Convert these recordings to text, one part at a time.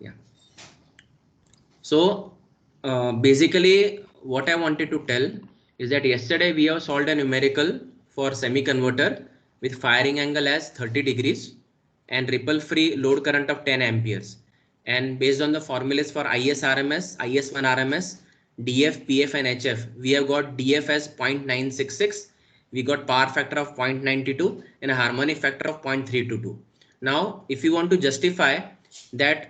Yeah. So basically what I wanted to tell is that yesterday we have solved a numerical for semi-converter with firing angle as 30 degrees and ripple free load current of 10 amperes. And based on the formulas for ISRMS, IS1 RMS, DF, PF and HF, we have got DF as 0.966. We got power factor of 0.92 and a harmonic factor of 0.322. Now, if you want to justify that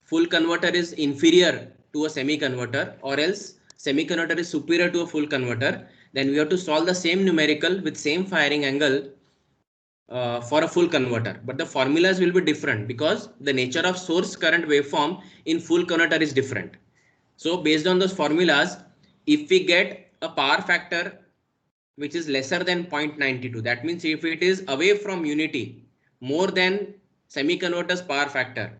full converter is inferior to a semi converter or else semi converter is superior to a full converter, then we have to solve the same numerical with same firing angle for a full converter, but the formulas will be different because the nature of source current waveform in full converter is different. So based on those formulas, if we get a power factor which is lesser than 0.92, that means if it is away from unity more than semi converter's power factor,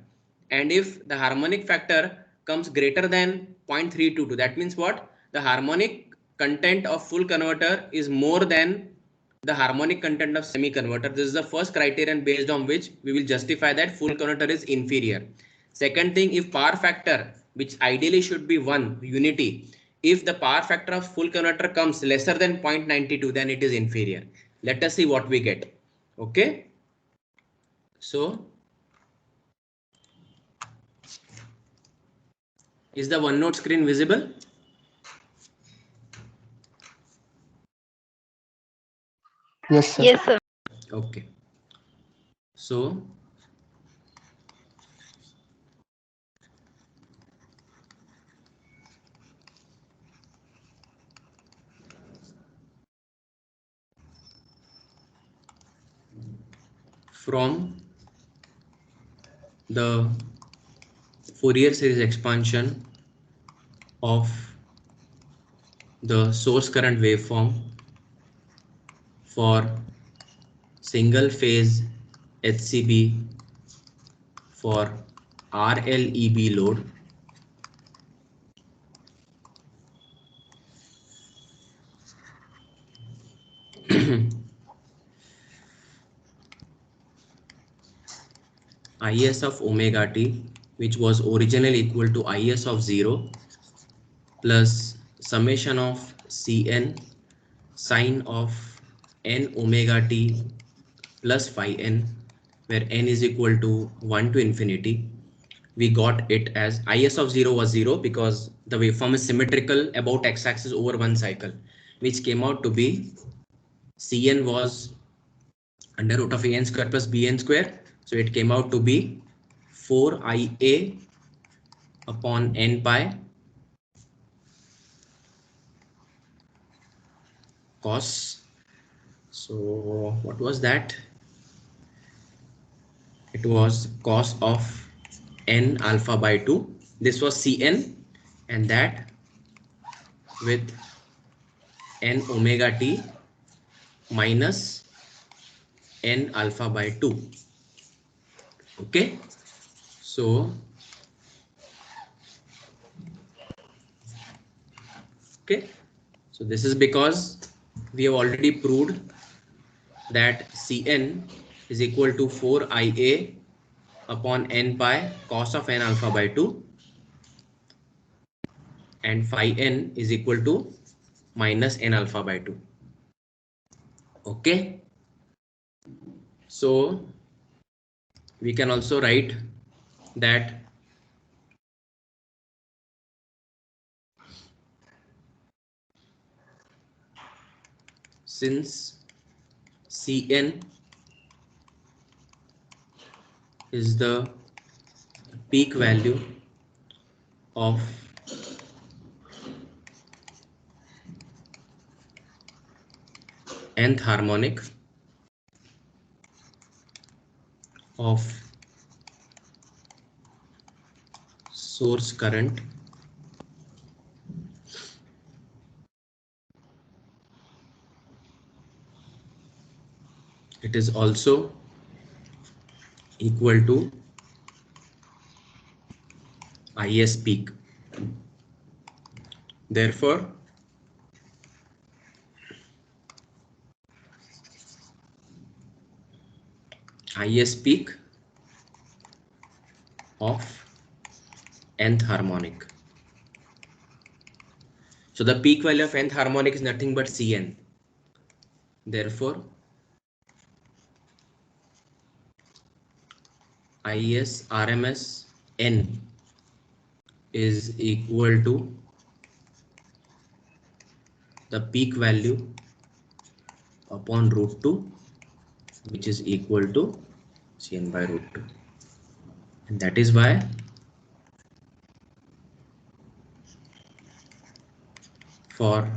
and if the harmonic factor comes greater than 0.322, that means what, the harmonic content of full converter is more than the harmonic content of semi converter. This is the first criterion based on which we will justify that full converter is inferior. Second thing, if power factor, which ideally should be 1 unity, if the power factor of full converter comes lesser than 0.92, then it is inferior. Let us see what we get. Okay, so is the OneNote screen visible? Yes, sir. Yes, sir. Okay, so from the Fourier series expansion of the source current waveform for single phase HCB for RLEB load, IS of omega t, which was originally equal to IS of 0 plus summation of Cn sine of n omega t plus phi n, where n is equal to 1 to infinity. We got it as IS of 0 was 0 because the waveform is symmetrical about x-axis over one cycle, which came out to be Cn was under root of an square plus bn square. So it came out to be 4ia upon n pi cos. So what was that? It was cos of n alpha by 2. This was Cn, and that with n omega t minus n alpha by 2. Okay, so so this is because we have already proved that Cn is equal to 4ia upon n pi cos of n alpha by 2, and phi n is equal to minus n alpha by 2. Okay, so we can also write that since Cn is the peak value of nth harmonic of source current, it is also equal to Is peak. Therefore, Is peak of nth harmonic. So the peak value of nth harmonic is nothing but Cn. Therefore, IS RMS n is equal to the peak value upon root 2, which is equal to Cn by root 2. And that is why for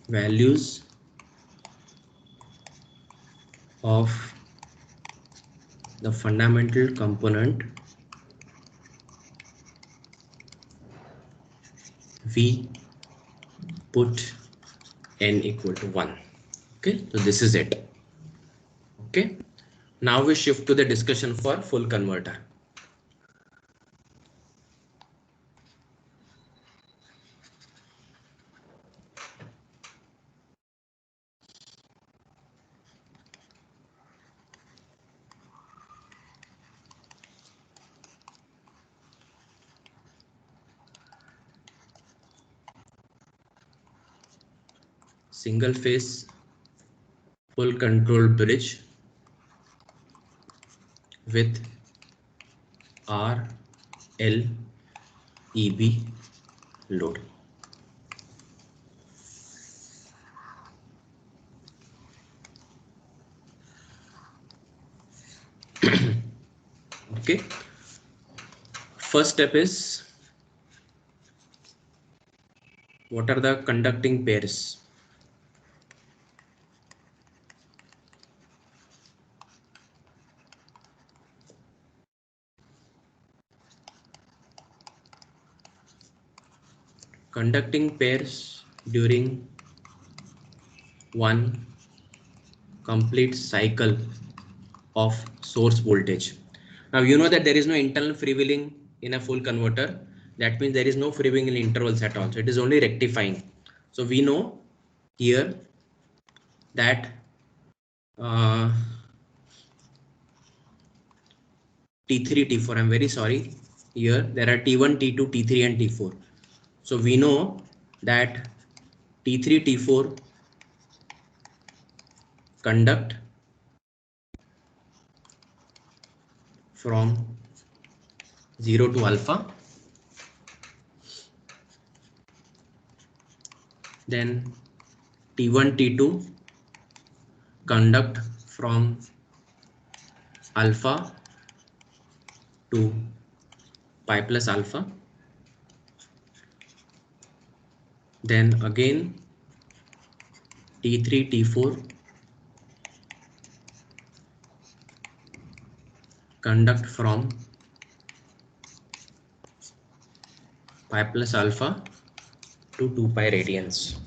values of the fundamental component, we put n equal to 1. Okay, so this is it. Okay, now we shift to the discussion for full converter. Single phase full control bridge with R, L, EB load. Okay, first step is, what are the conducting pairs? Conducting pairs during one complete cycle of source voltage. Now you know that there is no internal freewheeling in a full converter. That means there is no freewheeling in intervals at all. So it is only rectifying. So we know here that T3, T4, I'm very sorry. Here there are T1, T2, T3 and T4. So we know that T3, T4 conduct from 0 to alpha. Then T1, T2 conduct from alpha to pi plus alpha. Then again T3, T4 conduct from pi plus alpha to 2 pi radians.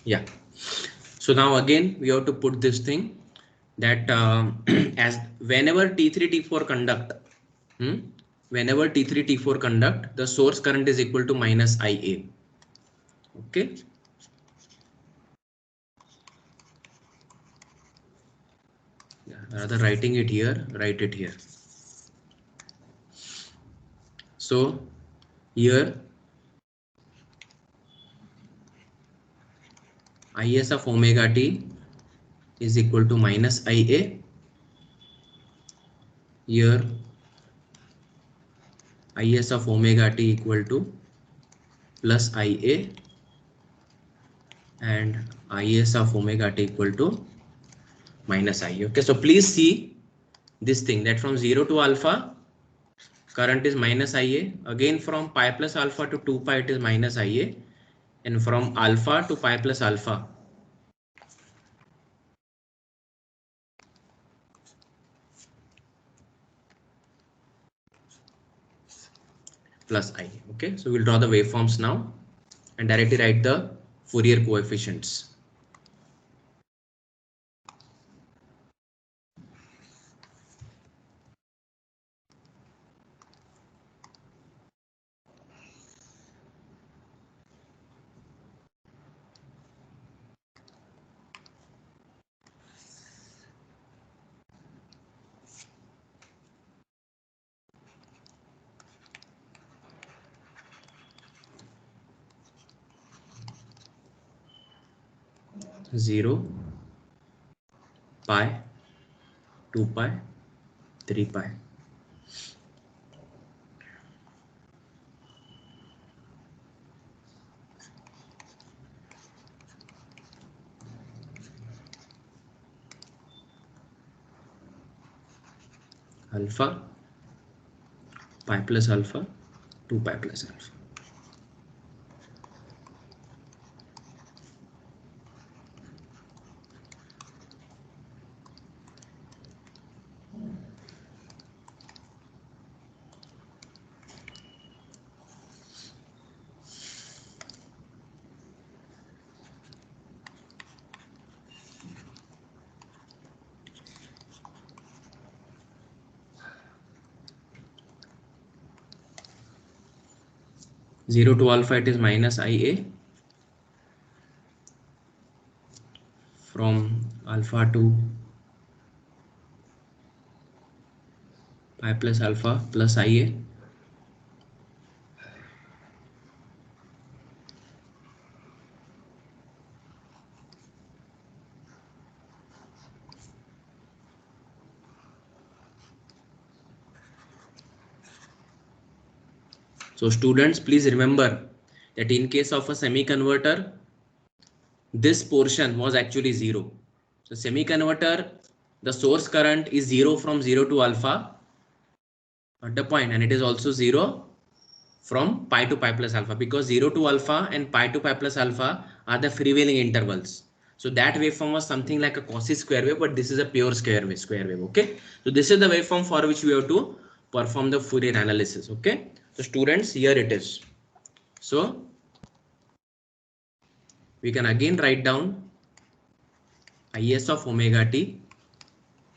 Yeah. So now again we have to put this thing that as whenever T3, T4 conduct, whenever T3, T4 conduct, the source current is equal to minus IA. Okay. Yeah, rather writing it here, write it here. So here IS of omega t is equal to minus IA. Here IS of omega t equal to plus IA and IS of omega t equal to minus IA. Okay, so please see this thing that from 0 to alpha current is minus IA. Again from pi plus alpha to 2 pi it is minus IA, and from alpha to pi plus alpha plus IA. Okay, so we'll draw the waveforms now and directly write the Fourier coefficients. Zero, pi, 2 pi, 3 pi. Alpha, pi plus alpha, 2 pi plus alpha. Zero to alpha, it is minus IA. From alpha to pi plus alpha plus IA. So students, please remember that in case of a semi-converter, this portion was actually zero. So semi-converter, the source current is zero from 0 to alpha at the point, and it is also zero from pi to pi plus alpha, because 0 to alpha and pi to pi plus alpha are the freewheeling intervals. So that waveform was something like a Cauchy square wave, but this is a pure square wave. Okay, so this is the waveform for which we have to perform the Fourier analysis. Okay, so students, here it is. So we can again write down Is of omega t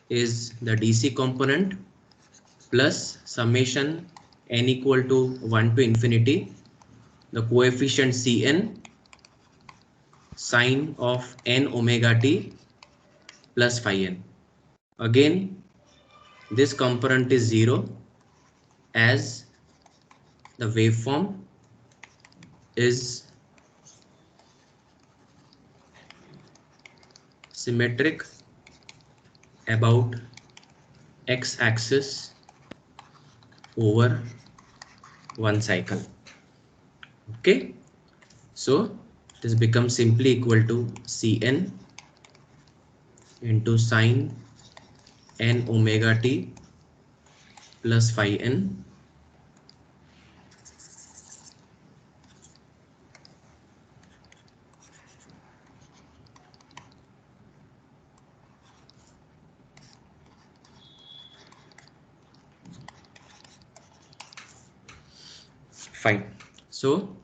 is the DC component plus summation n equal to 1 to infinity, the coefficient Cn sine of n omega t plus phi n. Again, this component is 0 as the waveform is symmetric about x-axis over one cycle. Okay, so this becomes simply equal to Cn into sine n omega t plus phi n fine. So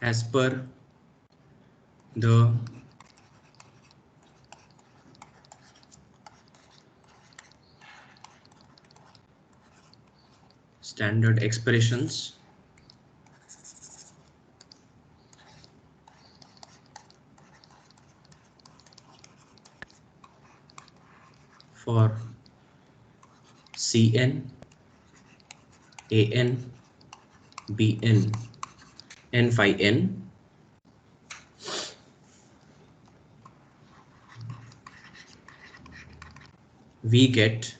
as per the standard expressions for Cn, An, Bn and phi n, we get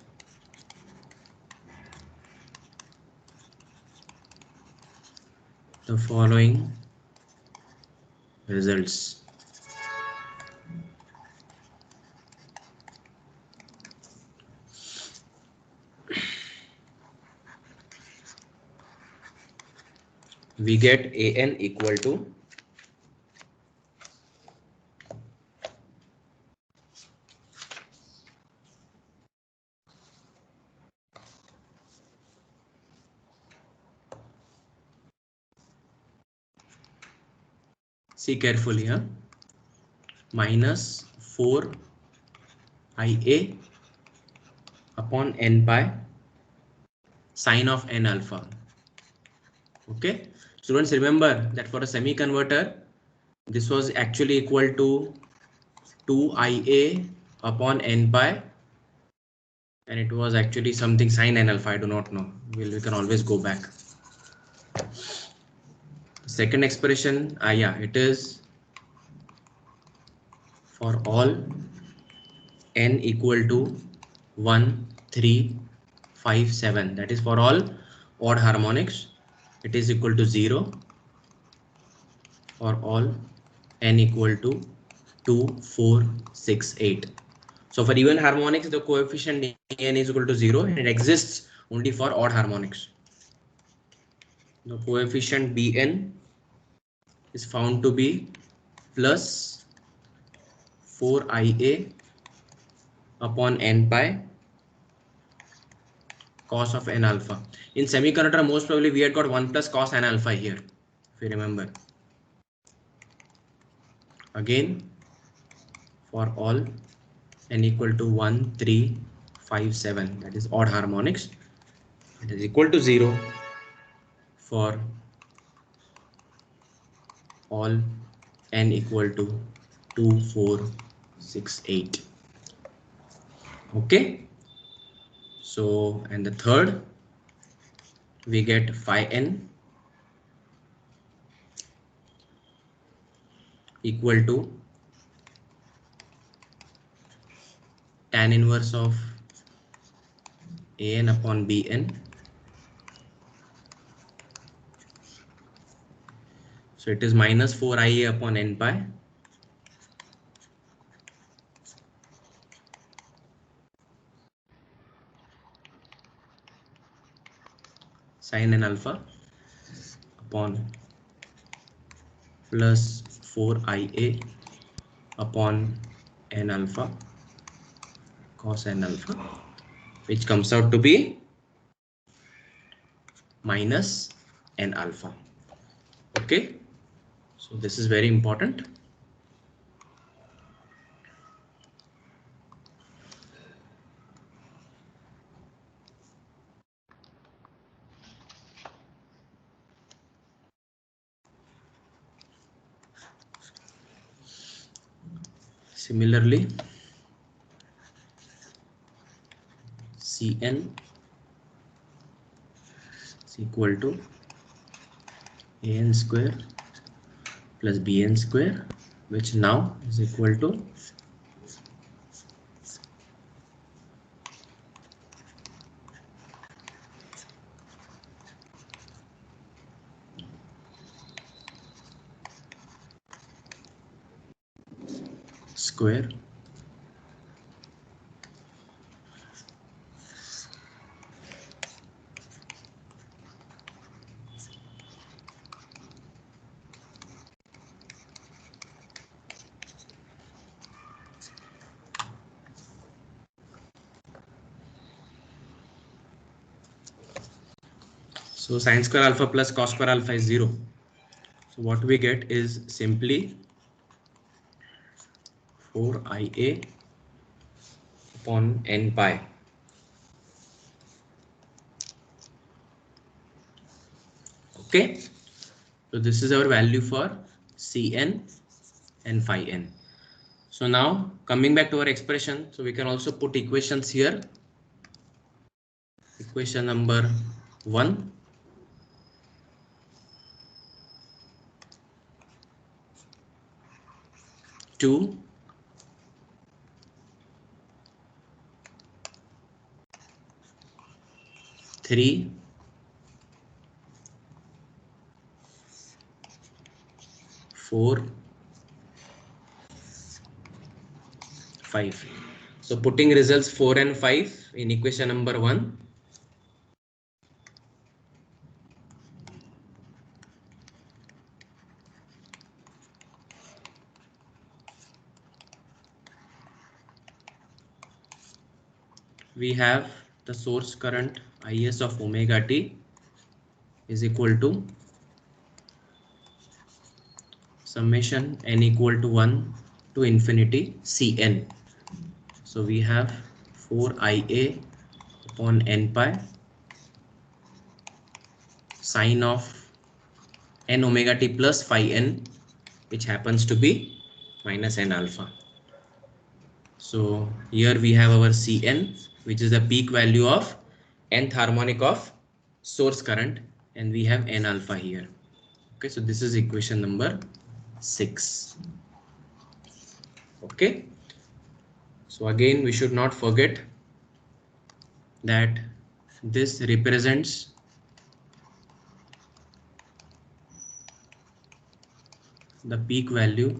the following results. We get An equal to See carefully, huh? Minus 4 IA upon n pi sine of n alpha. Okay, students, remember that for a semi converter this was actually equal to 2IA upon n pi, and it was actually something sine n alpha. I do not know. We can always go back. Second expression, yeah, it is for all n equal to 1, 3, 5, 7. That is for all odd harmonics. It is equal to 0 for all n equal to 2, 4, 6, 8. So for even harmonics, the coefficient n is equal to 0, and it exists only for odd harmonics. The coefficient Bn is found to be plus 4IA upon n pi cos of n alpha. In semiconductor, most probably we had got 1 plus cos n alpha here, if you remember. Again, for all n equal to 1, 3, 5, 7, that is odd harmonics, it is equal to 0 for all n equal to 2, 4, 6, 8. Okay, so and the third, we get phi n equal to tan inverse of an upon bn. So it is minus 4IA upon n pi sin n alpha upon plus 4IA upon n alpha cos n alpha, which comes out to be minus n alpha. Okay, so this is very important. Similarly, Cn is equal to an square plus bn square, which now is equal to square so sin square alpha plus cos square alpha is 0. So what we get is simply 4IA upon n pi. Okay, so this is our value for Cn and phi n. So now coming back to our expression, so we can also put equations here. Equation number 1, 2, 3, 4, 5. So putting results 4 and 5 in equation number 1. We have the source current Is of omega t is equal to summation n equal to 1 to infinity Cn. So we have 4ia upon n pi sine of n omega t plus phi n, which happens to be minus n alpha. So here we have our Cn, which is the peak value of nth harmonic of source current, and we have n alpha here. Okay, so this is equation number 6. Okay, so again we should not forget that this represents the peak value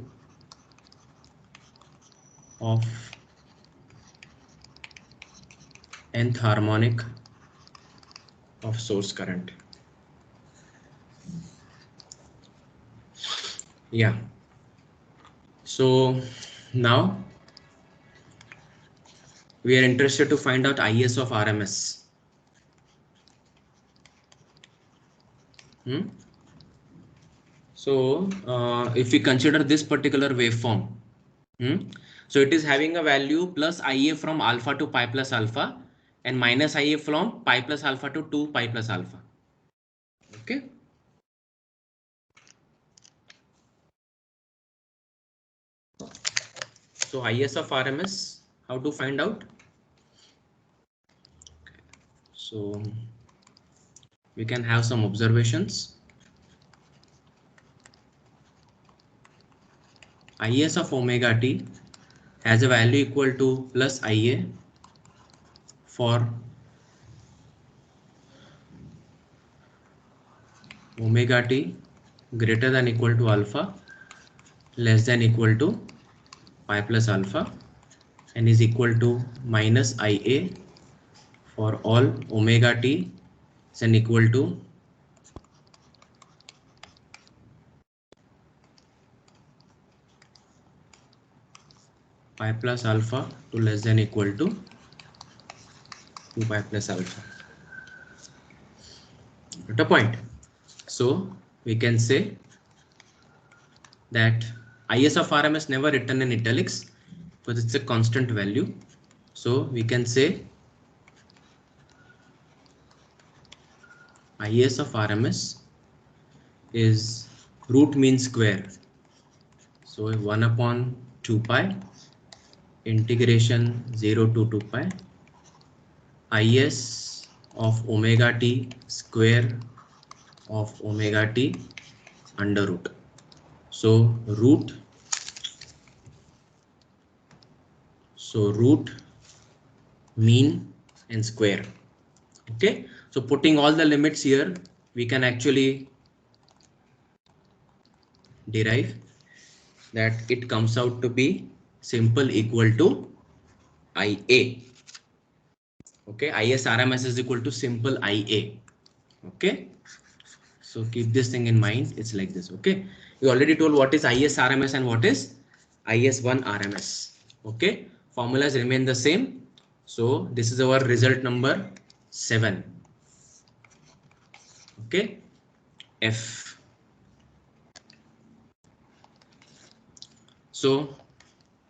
of nth harmonic of source current. Yeah, so now we are interested to find out IS of RMS. So if we consider this particular waveform, so it is having a value plus IA from alpha to pi plus alpha and minus IA from pi plus alpha to 2 pi plus alpha. Okay. So IS of RMS, how to find out? So we can have some observations. IS of omega t has a value equal to plus IA for omega t greater than equal to alpha less than equal to pi plus alpha, and is equal to minus IA for all omega t is an equal to pi plus alpha to less than equal to 2 pi plus alpha. Got a point? So we can say that IS of RMS never written in italics because it's a constant value. So we can say IS of RMS is root mean square. So 1 upon 2 pi integration 0 to 2 pi IS of omega t square of omega t under root. So root mean and square. Okay, so putting all the limits here, we can actually derive that it comes out to be simple equal to IA. Okay, IS RMS is equal to simple IA. Okay, so keep this thing in mind. It's like this. Okay, we already told what is IS RMS and what is IS1 RMS. Okay, formulas remain the same. So this is our result number 7. Okay, F. So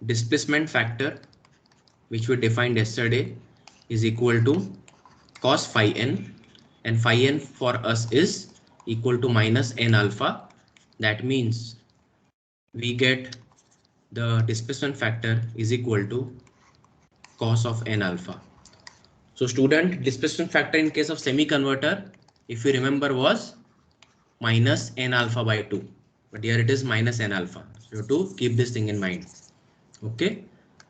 displacement factor, which we defined yesterday, is equal to cos phi n, and phi n for us is equal to minus n alpha. That means we get the displacement factor is equal to cos of n alpha. So student, displacement factor in case of semi-converter, if you remember, was minus n alpha by 2, but here it is minus n alpha. So you have to keep this thing in mind. Okay,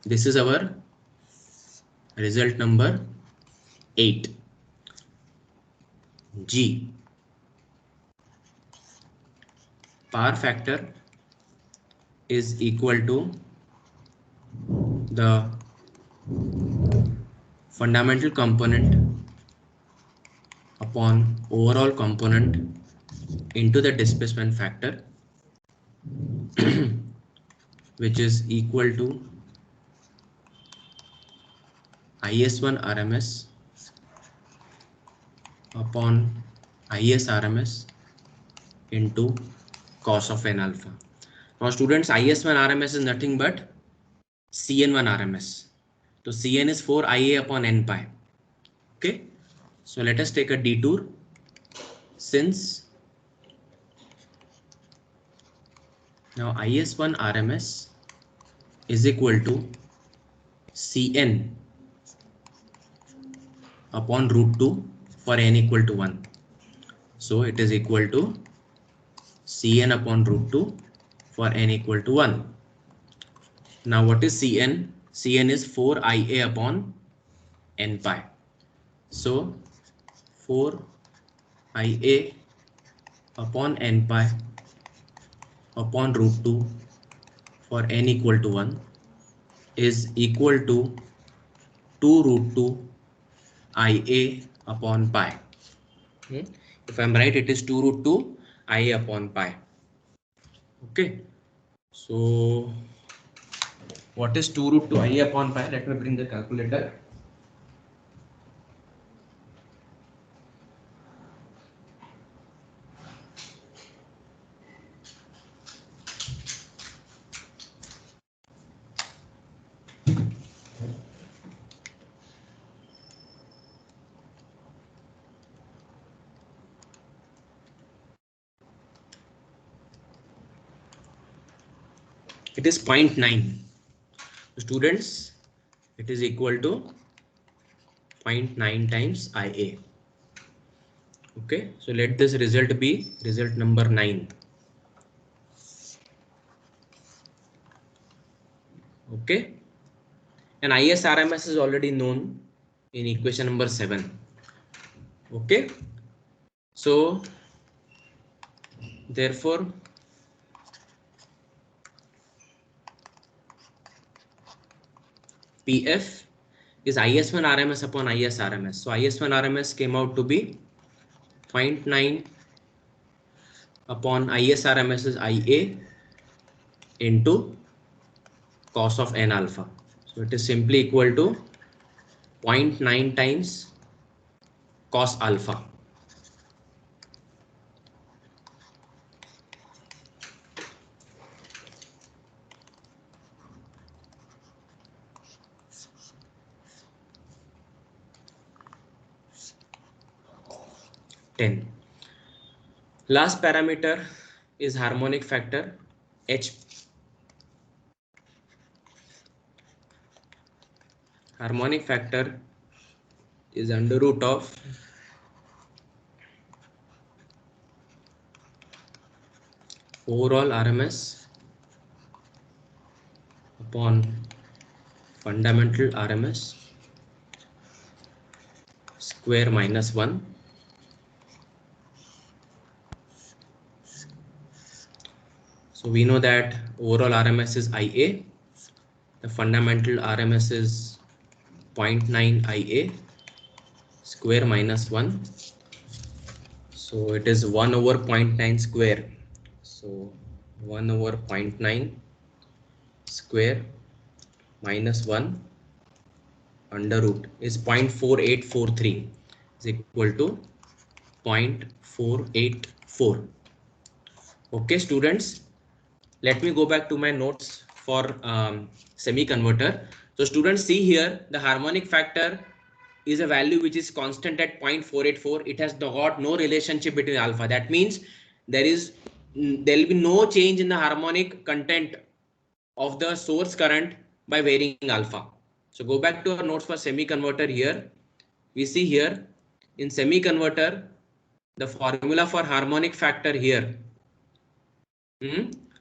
this is our result number 8. G. Power factor is equal to the fundamental component upon overall component into the displacement factor, which is equal to IS1 RMS upon IS RMS into cos of n alpha. Now students, IS1 RMS is nothing but CN1 RMS. So Cn is 4Ia upon n pi. Okay. So let us take a detour. Since now IS1 RMS is equal to Cn upon root 2 for n equal to 1. So it is equal to Cn upon root 2 for n equal to 1. Now what is Cn? Cn is 4Ia upon n pi. So 4Ia upon n pi upon root 2 for n equal to 1 is equal to 2 root 2 Ia upon pi. If I'm right, it is 2 root 2 Ia upon pi. Okay. So what is 2 root 2 Ia upon pi? Let me bring the calculator. It is 0.9. Students, it is equal to 0.9 times Ia. Okay, so let this result be result number 9. Okay, and IS RMS is already known in equation number 7. Okay, so therefore PF is IS1 RMS upon IS RMS. So IS1 RMS came out to be 0.9 upon IS RMS is Ia into cos of n alpha. So it is simply equal to 0.9 times cos alpha. Last parameter is harmonic factor H. Harmonic factor is under root of overall RMS upon fundamental RMS square minus 1. So we know that overall RMS is Ia, the fundamental RMS is 0.9 Ia square minus 1. So it is 1 over 0.9 square. So 1 over 0.9 square minus 1 under root is 0.4843 is equal to 0.484. Okay, students, let me go back to my notes for semi-converter. So students, see here the harmonic factor is a value which is constant at 0.484. It has got no relationship between alpha. That means there will be no change in the harmonic content of the source current by varying alpha. So go back to our notes for semi-converter. Here we see here in semi-converter the formula for harmonic factor here.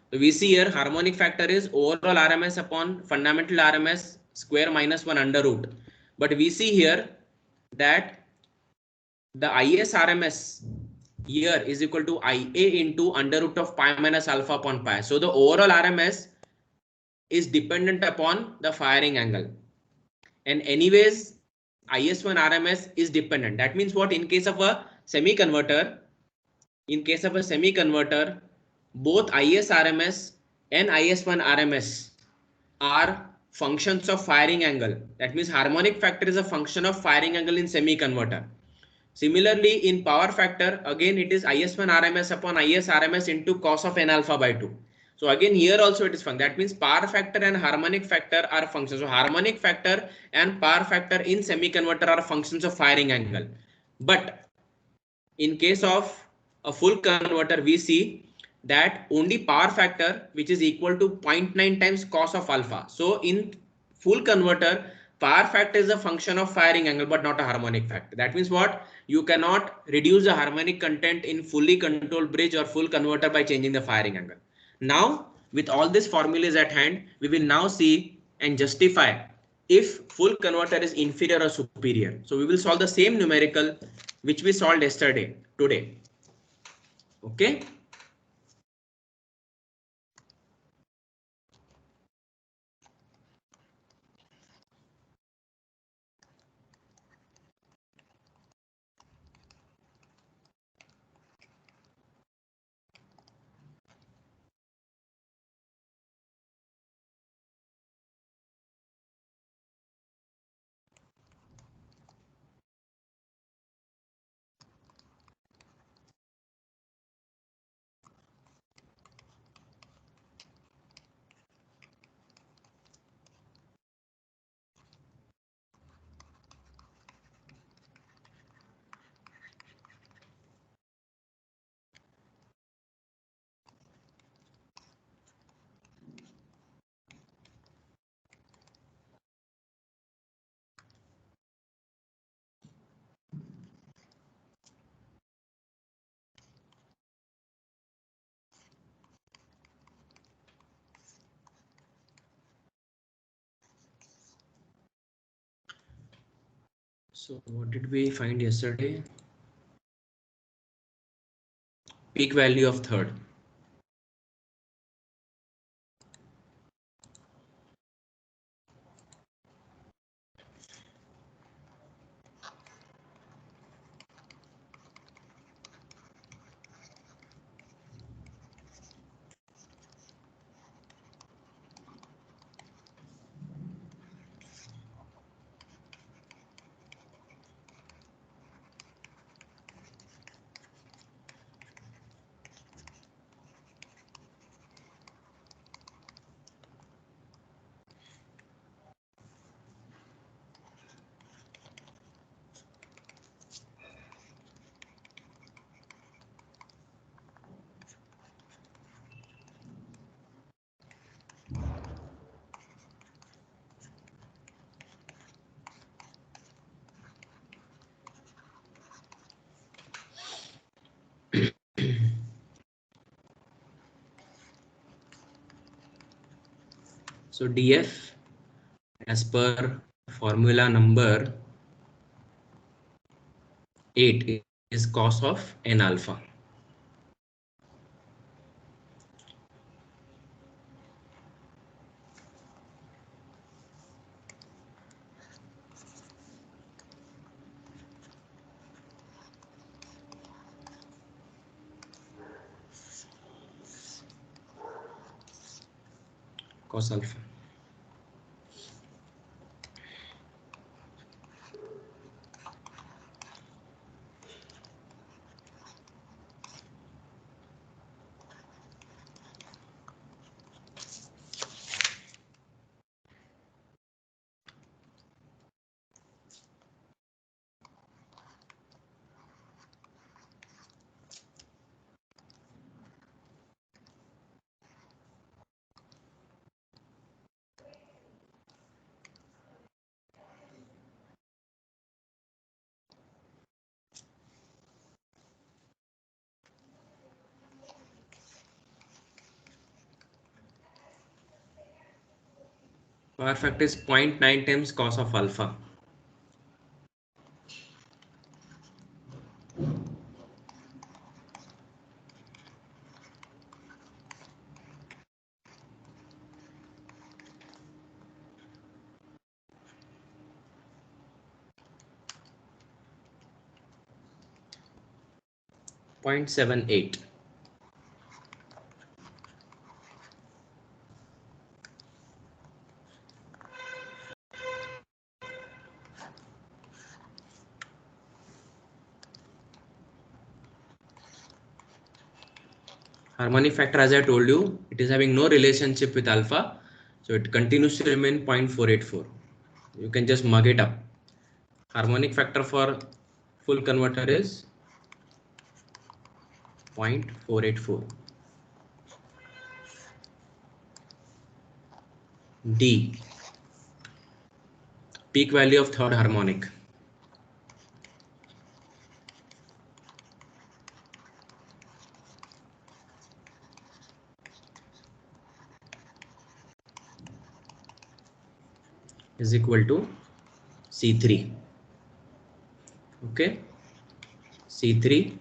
So we see here harmonic factor is overall RMS upon fundamental RMS square minus 1 under root. But we see here that the IS RMS here is equal to Ia into under root of pi minus alpha upon pi. So the overall RMS is dependent upon the firing angle. And anyways, IS1 RMS is dependent. That means what? In case of a semi-converter, both IS RMS and IS1 RMS are functions of firing angle. That means harmonic factor is a function of firing angle in semi-converter. Similarly, in power factor, again it is IS1 RMS upon IS RMS into cos of n alpha by 2. So again here also it is function. That means power factor and harmonic factor are functions. So harmonic factor and power factor in semi-converter are functions of firing angle. But in case of a full converter, we see that only power factor which is equal to 0.9 times cos of alpha. So in full converter, power factor is a function of firing angle but not a harmonic factor. That means what? You cannot reduce the harmonic content in fully controlled bridge or full converter by changing the firing angle. Now with all these formulas at hand, we will now see and justify if full converter is inferior or superior. So we will solve the same numerical which we solved yesterday today. Okay. So what did we find yesterday? Peak value of third. So DF as per formula number 8 is cos of n alpha. Cos alpha. Power factor is 0.9 times cos of alpha. Point 0.78. Harmonic factor, as I told you, it is having no relationship with alpha, so it continues to remain 0.484. You can just mug it up. Harmonic factor for full converter is 0.484. D, peak value of third harmonic. Is equal to C3. Okay, C3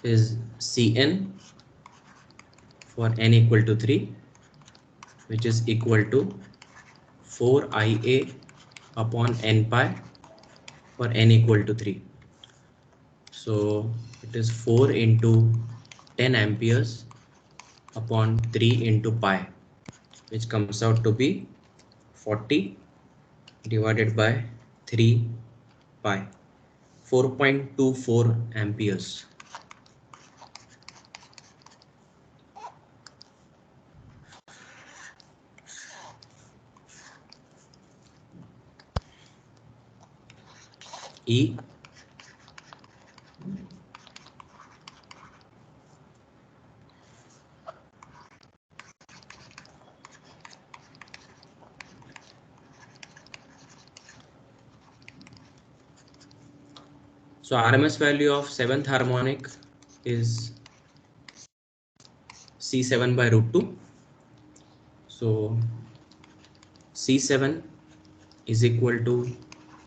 is Cn for n equal to 3, which is equal to 4Ia upon n pi for n equal to 3. So it is 4 into 10 amperes upon 3 into pi, which comes out to be 40 divided by 3 pi, 4.24 amperes. E, so RMS value of 7th harmonic is C7 by root 2. So C7 is equal to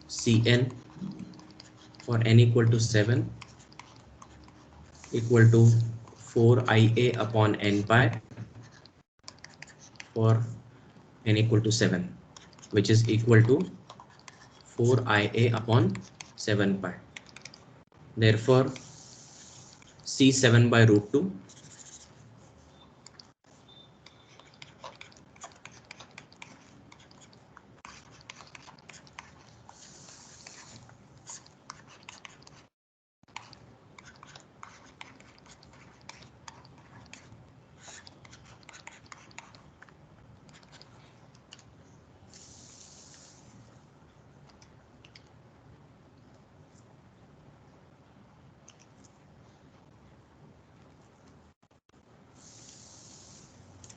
Cn for n equal to 7 equal to 4Ia upon n pi for n equal to 7, which is equal to 4Ia upon 7 pi. Therefore, C7 by root 2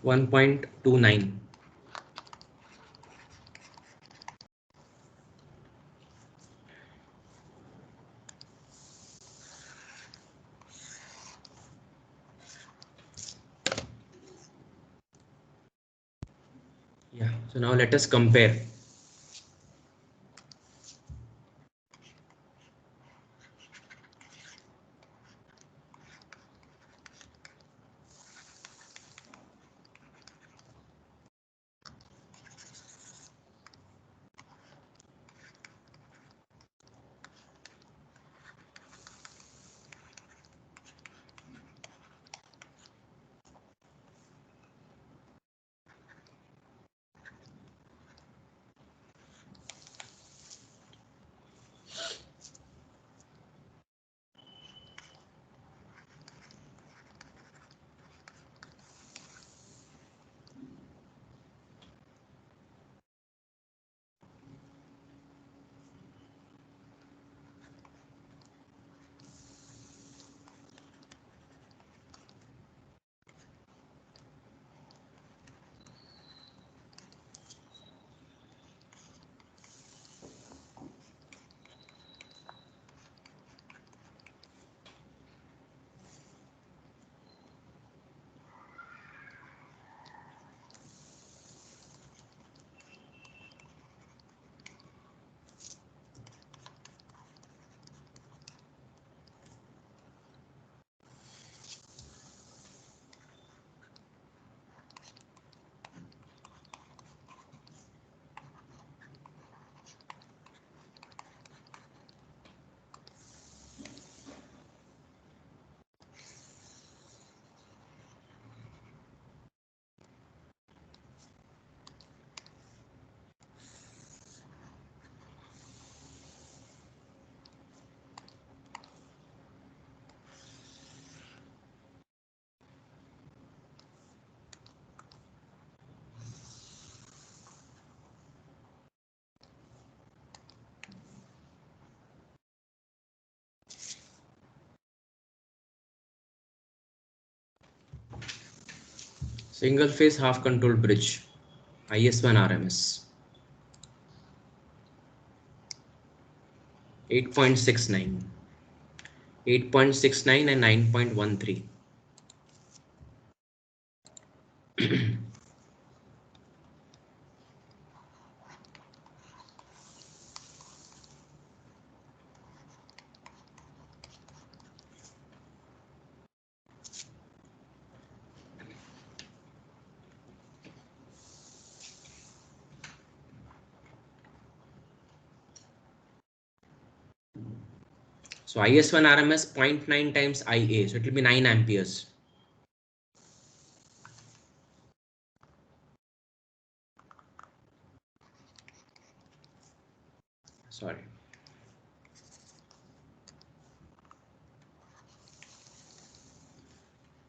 1.29. Yeah, so now let us compare. Single phase half control bridge, IS1 RMS 8.69, 8.69 and 9.13. So IS1 RMS 0.9 times IA, so it will be 9 amperes. Sorry.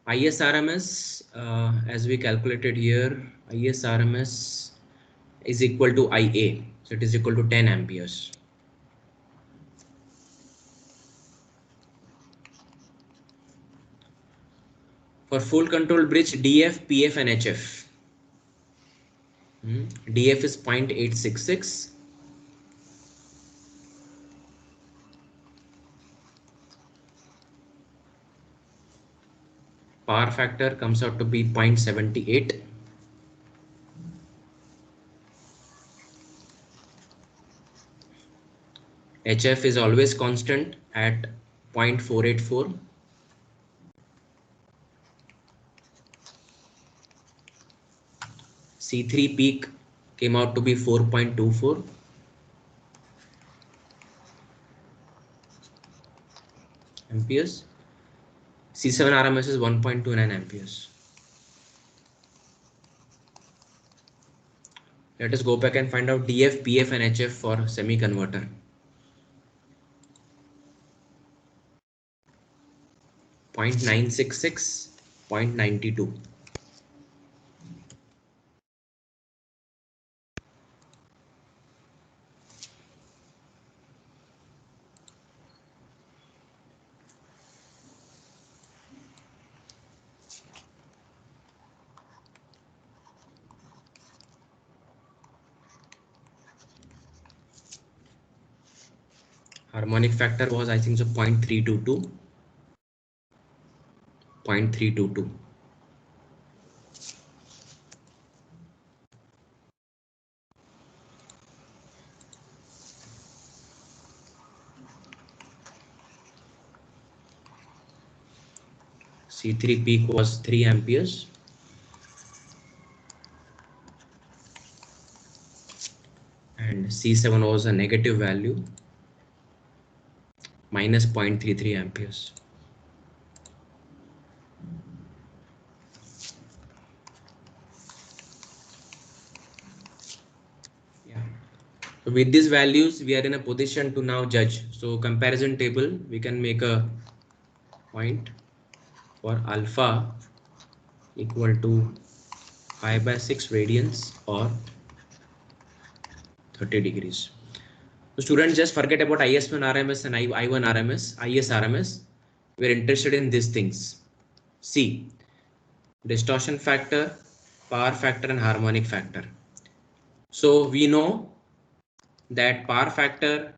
IS RMS, as we calculated here, IS RMS is equal to IA, so it is equal to 10 amperes. For full control bridge, DF, PF and HF. DF is 0.866. Power factor comes out to be 0.78. HF is always constant at 0.484. C3 peak came out to be 4.24. amperes. C7 RMS is 1.29 amperes. Let us go back and find out DF, PF and HF for semi-converter. .966, 0.92. Harmonic factor was, I think, so 0.322. 0.322. C3 peak was 3 amperes. And C7 was a negative value, minus 0.33 amperes. Yeah. So with these values, we are in a position to now judge. So comparison table, we can make a point for alpha equal to pi by 6 radians or 30 degrees. So students, just forget about IS1 RMS and I1 RMS, IS RMS. We're interested in these things. See, distortion factor, power factor and harmonic factor. So we know that power factor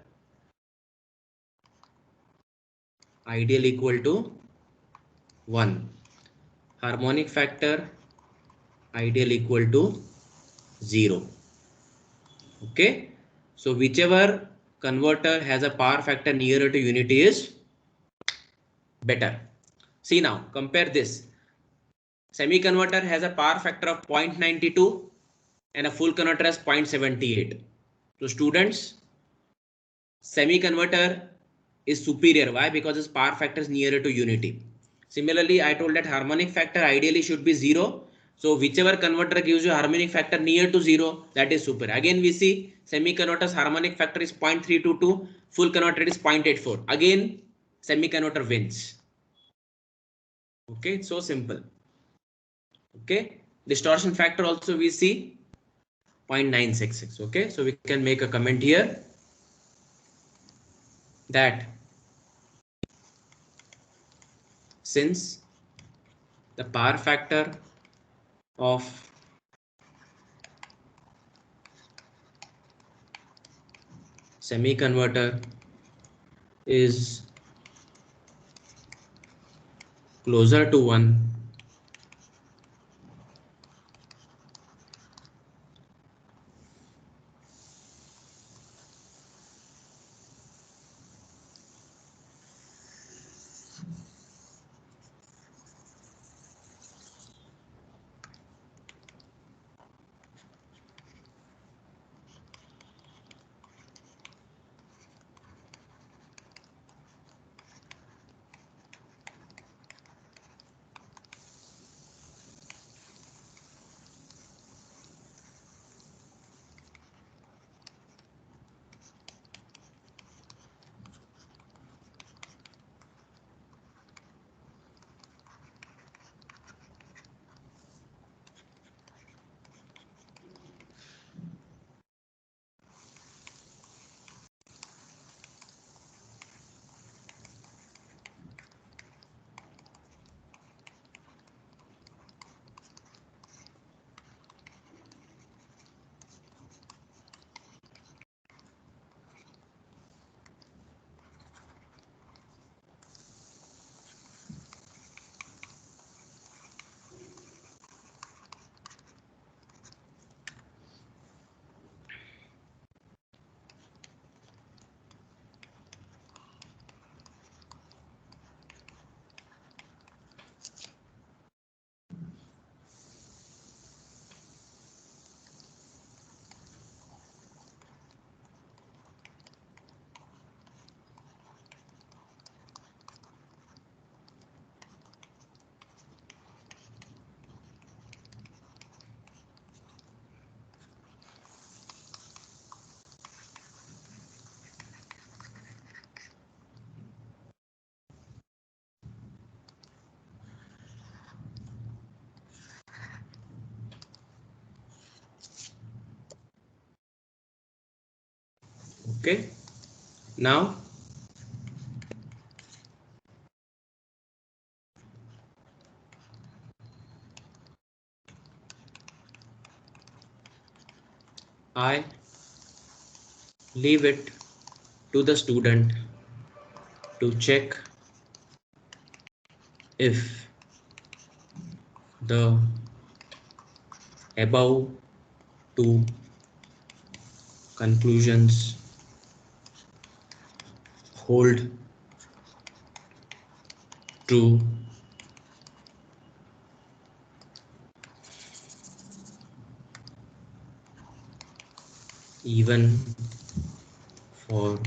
ideal equal to 1. Harmonic factor ideal equal to 0. Okay. So whichever converter has a power factor nearer to unity is better. See now, compare this. Semi converter has a power factor of 0.92 and a full converter has 0.78. So students, semi converter is superior. Why? Because its power factor is nearer to unity. Similarly, I told that harmonic factor ideally should be 0. So whichever converter gives you harmonic factor near to 0, that is superior. Again, we see semi converter's harmonic factor is 0.322, full converter is 0.84. Again, semi converter wins. Okay, it's so simple. Okay, distortion factor also we see 0.966. Okay, so we can make a comment here that since the power factor of semi-converter is closer to 1, okay. Now I leave it to the student to check if the above two conclusions hold true even for